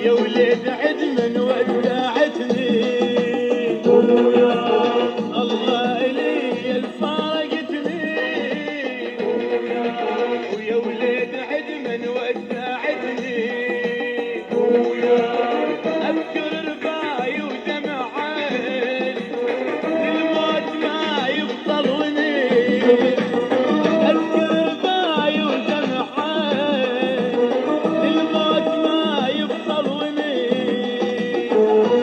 يا ولد عدمن ودعتني الله إلي الفارقتني ويا ولد عدمن ودعتني أذكر رباي ودمع عين للموت ما يفضلني أذكر رباي ودمع عين للموت ما يفضلني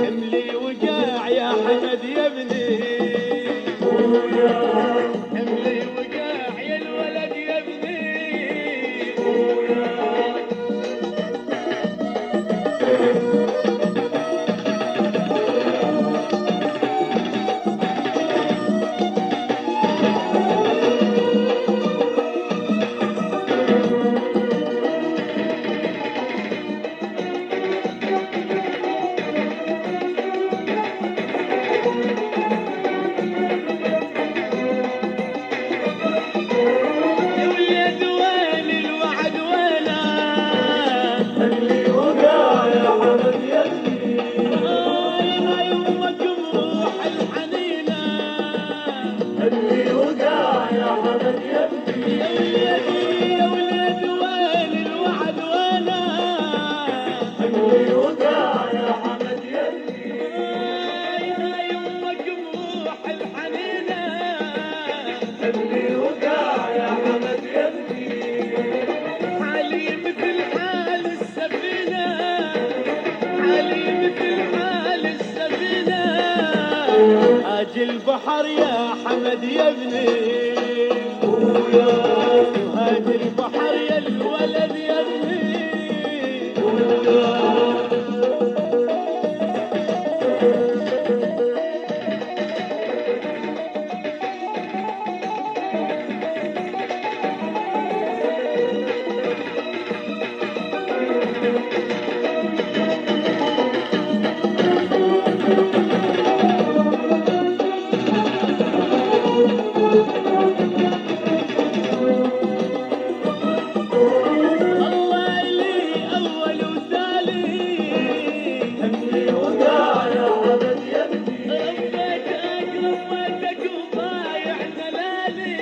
حملي وقاع يا حمد يا ابني حملي وقاع يا الولد يا ابني يا ولد وين الوعد وينه اللي وقع يا حمد يا ابني هاي يومكم روح الحنينه اللي وقع يا حمد يا ابني يا ولد وين الوعد وينه اللي وقع يا حمد يا ابني هاي يومكم روح الحنينه اللي وقع يا حمد يا ابني حالي مثل حال السفينة حالي مثل حال السفينة أجي البحر يا حمد يا ابني وهاجي البحر يا الولد يا ابني الله إلي أول وتالي اللي وقع يا حمد يا ابني ربيتك وضايع دلالي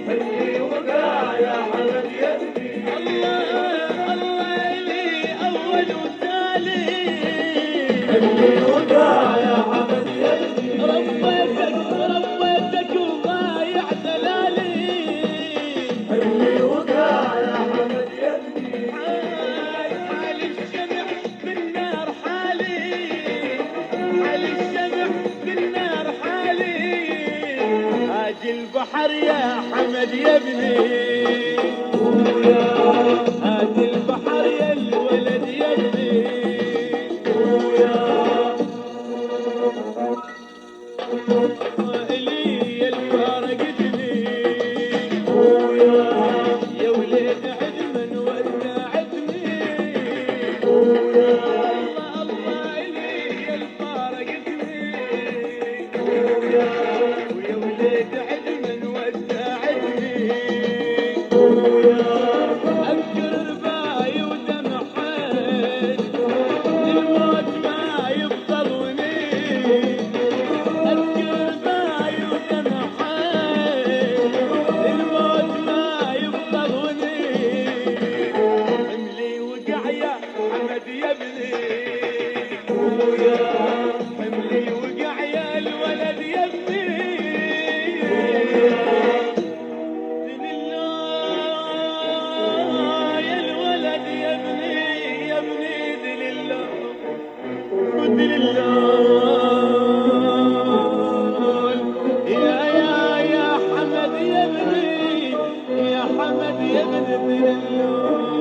اللي وقع يا حمد يا ابني الله إلي أول وتالي اللي وقع يا حمد يا ابني ربيتك وضايع دلالي اللي وقع يا حمد يا ابني حالي الشمع بالنار حالي حالي الشمع بالنار حالي هاجي البحر يا حمد يا ابني هاجي البحر يا الولد يا ابني إلي الفارقتني يا ولد عدمن ودعتني الله إلي الفارقتني ويا ولد عدمن ودعتني أذكر رباي ودمع عين للموت ما يفضلني أذكر رباي ودمع عين للموت ما يفضلني حملي وقع يا حمد يا ابني حملي وقع يا الولد يا ابني دين الله يا الولد يا ابني يا ابني دين الله ودين الله يا حمد يا ابني يا حمد يا ابني دين الله